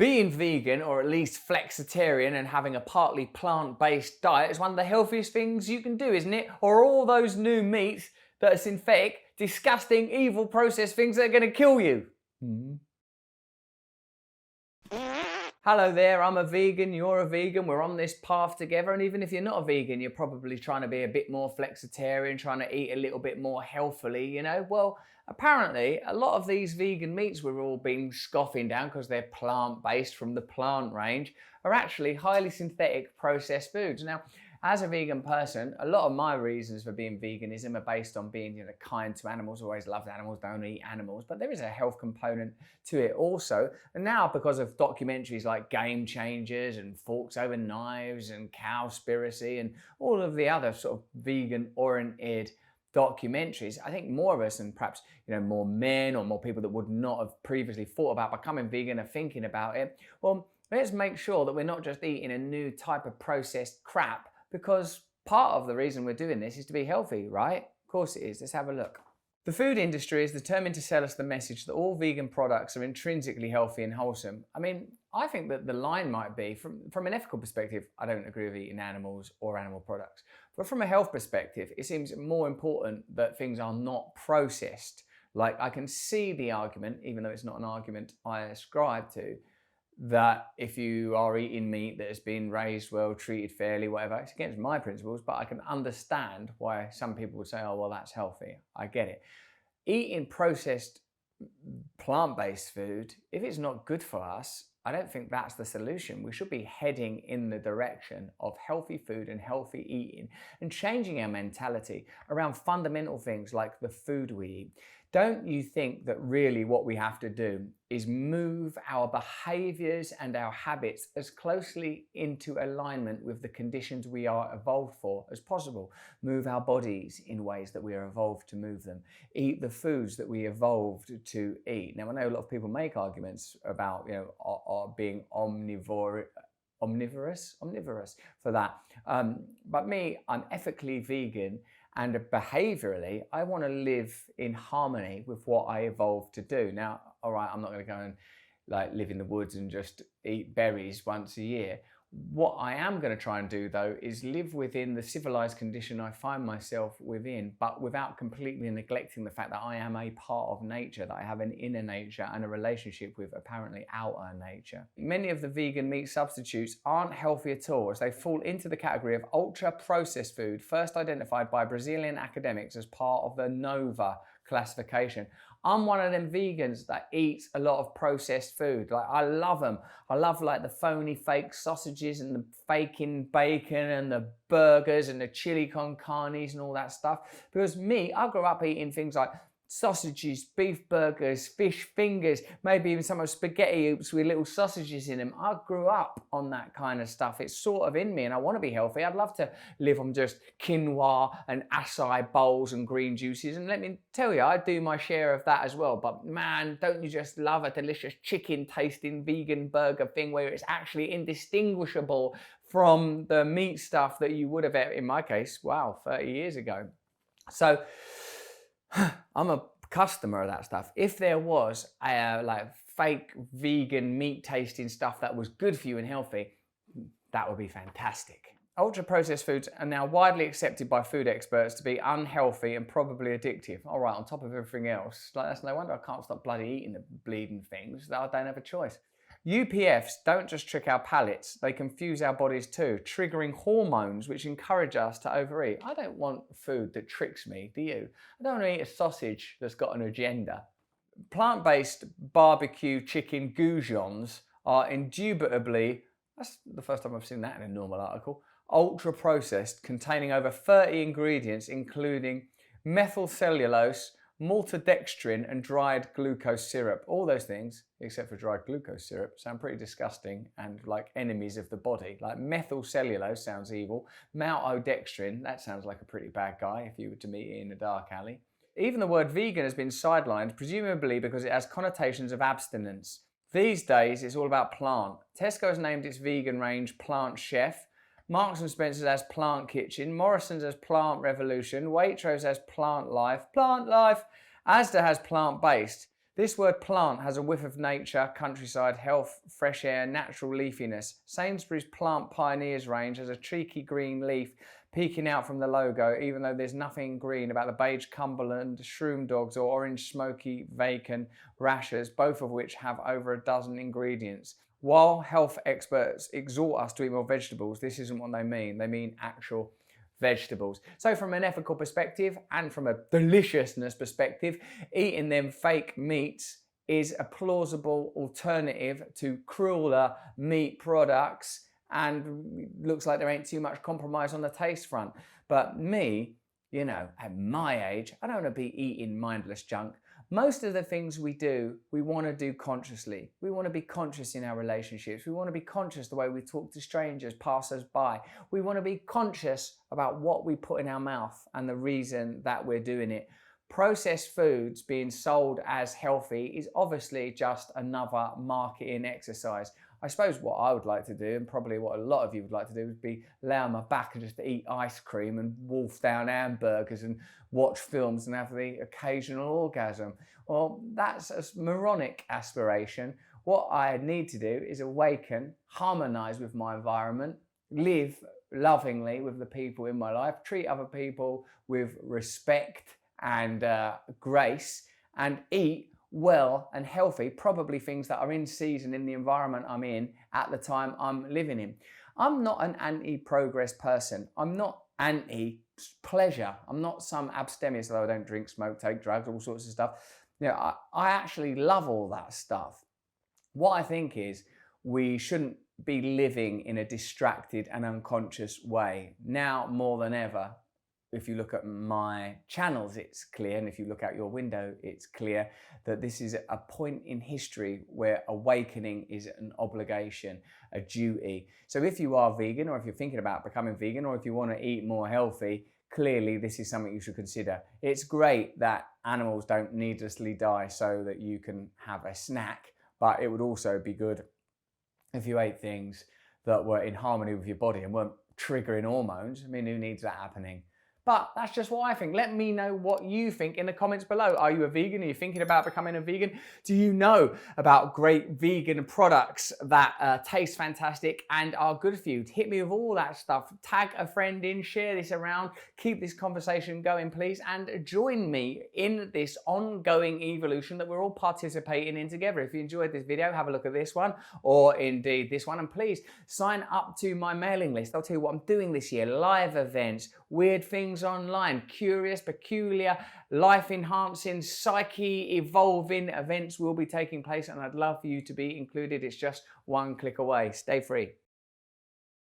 Being vegan, or at least flexitarian, and having a partly plant-based diet is one of the healthiest things you can do, isn't it? Or all those new meats that are synthetic, disgusting, evil processed things that are going to kill you. Hello there, I'm a vegan, you're a vegan, we're on this path together, and even if you're not a vegan, you're probably trying to be a bit more flexitarian, trying to eat a little bit more healthily, you know? Well, apparently, a lot of these vegan meats we've all been scoffing down because they're plant-based from the plant range are actually highly synthetic processed foods. Now, as a vegan person, a lot of my reasons for being veganism are based on being, kind to animals. Always loved animals, don't eat animals, but there is a health component to it also. And now, because of documentaries like Game Changers and Forks Over Knives and Cowspiracy and all of the other sort of vegan-oriented documentaries, I think more of us, and perhaps more men or more people that would not have previously thought about becoming vegan are thinking about it. Well, let's make sure that we're not just eating a new type of processed crap, because part of the reason we're doing this is to be healthy, right? Of course it is. Let's have a look. The food industry is determined to sell us the message that all vegan products are intrinsically healthy and wholesome. I mean, I think that the line might be, from an ethical perspective, I don't agree with eating animals or animal products. But from a health perspective, it seems more important that things are not processed. Like, I can see the argument, even though it's not an argument I ascribe to, that if you are eating meat that has been raised well, treated fairly, whatever, it's against my principles, but I can understand why some people would say, oh, well, that's healthy. I get it. Eating processed plant-based food, if it's not good for us, I don't think that's the solution. We should be heading in the direction of healthy food and healthy eating and changing our mentality around fundamental things like the food we eat. Don't you think that really what we have to do is move our behaviors and our habits as closely into alignment with the conditions we are evolved for as possible? Move our bodies in ways that we are evolved to move them. Eat the foods that we evolved to eat. Now, I know a lot of people make arguments about, being omnivorous for that. But me, I'm ethically vegan, and behaviorally, I want to live in harmony with what I evolved to do. Now, all right, I'm not going to go and live in the woods and just eat berries once a year. What I am going to try and do, though, is live within the civilized condition I find myself within, but without completely neglecting the fact that I am a part of nature, that I have an inner nature and a relationship with apparently outer nature. Many of the vegan meat substitutes aren't healthy at all, as they fall into the category of ultra-processed food, first identified by Brazilian academics as part of the NOVA classification. I'm one of them vegans that eats a lot of processed food. I love them. I love the phony fake sausages and the faking bacon and the burgers and the chili con carnes and all that stuff. Because I grew up eating things like sausages, beef burgers, fish fingers, maybe even some of spaghetti hoops with little sausages in them. I grew up on that kind of stuff. It's sort of in me, and I want to be healthy. I'd love to live on just quinoa and acai bowls and green juices, and let me tell you, I do my share of that as well. But man, don't you just love a delicious chicken tasting vegan burger thing where it's actually indistinguishable from the meat stuff that you would have, in my case, 30 years ago. So I'm a customer of that stuff. If there was fake vegan meat tasting stuff that was good for you and healthy, that would be fantastic. Ultra processed foods are now widely accepted by food experts to be unhealthy and probably addictive. All right, on top of everything else, that's no wonder I can't stop bloody eating the bleeding things. I don't have a choice. UPFs don't just trick our palates, they confuse our bodies too, triggering hormones which encourage us to overeat. I don't want food that tricks me, do you? I don't want to eat a sausage that's got an agenda. Plant-based barbecue chicken goujons are indubitably, that's the first time I've seen that in a normal article, ultra-processed, containing over 30 ingredients including methylcellulose, maltodextrin and dried glucose syrup. All those things, except for dried glucose syrup, sound pretty disgusting and like enemies of the body. Like methylcellulose sounds evil. Maltodextrin, that sounds like a pretty bad guy if you were to meet it in a dark alley. Even the word vegan has been sidelined, presumably because it has connotations of abstinence. These days, it's all about plant. Tesco has named its vegan range Plant Chef. Marks and Spencer's has Plant Kitchen, Morrison's has Plant Revolution, Waitrose has Plant Life, Asda has Plant Based. This word plant has a whiff of nature, countryside, health, fresh air, natural leafiness. Sainsbury's Plant Pioneers range has a cheeky green leaf peeking out from the logo, even though there's nothing green about the beige Cumberland shroom dogs or orange smoky bacon rashers, both of which have over a dozen ingredients. While health experts exhort us to eat more vegetables, this isn't what they mean. They mean actual vegetables. So from an ethical perspective and from a deliciousness perspective, eating them fake meats is a plausible alternative to crueler meat products, and looks like there ain't too much compromise on the taste front. But me, you know, at my age, I don't want to be eating mindless junk. Most of the things we do, we want to do consciously. We want to be conscious in our relationships. We want to be conscious the way we talk to strangers, pass us by. We want to be conscious about what we put in our mouth and the reason that we're doing it. Processed foods being sold as healthy is obviously just another marketing exercise. I suppose what I would like to do, and probably what a lot of you would like to do, would be lay on my back and just eat ice cream and wolf down hamburgers and watch films and have the occasional orgasm. Well, that's a moronic aspiration. What I need to do is awaken, harmonize with my environment, live lovingly with the people in my life, treat other people with respect and grace, and eat well and healthy, probably things that are in season in the environment I'm in at the time I'm living in. I'm not an anti-progress person. I'm not anti-pleasure. I'm not some abstemious, although I don't drink, smoke, take drugs, all sorts of stuff. You know, I actually love all that stuff. What I think is we shouldn't be living in a distracted and unconscious way now more than ever. If you look at my channels, it's clear, and if you look out your window, it's clear that this is a point in history where awakening is an obligation, a duty. So if you are vegan, or if you're thinking about becoming vegan, or if you want to eat more healthy, clearly this is something you should consider. It's great that animals don't needlessly die so that you can have a snack, but it would also be good if you ate things that were in harmony with your body and weren't triggering hormones. I mean, who needs that happening? But that's just what I think. Let me know what you think in the comments below. Are you a vegan? Are you thinking about becoming a vegan? Do you know about great vegan products that taste fantastic and are good for you? Hit me with all that stuff. Tag a friend in, share this around, keep this conversation going, please, and join me in this ongoing evolution that we're all participating in together. If you enjoyed this video, have a look at this one, or indeed this one, and please sign up to my mailing list. I'll tell you what I'm doing this year: live events, weird things online, curious, peculiar, life-enhancing, psyche-evolving events will be taking place, and I'd love for you to be included. It's just one click away. Stay free.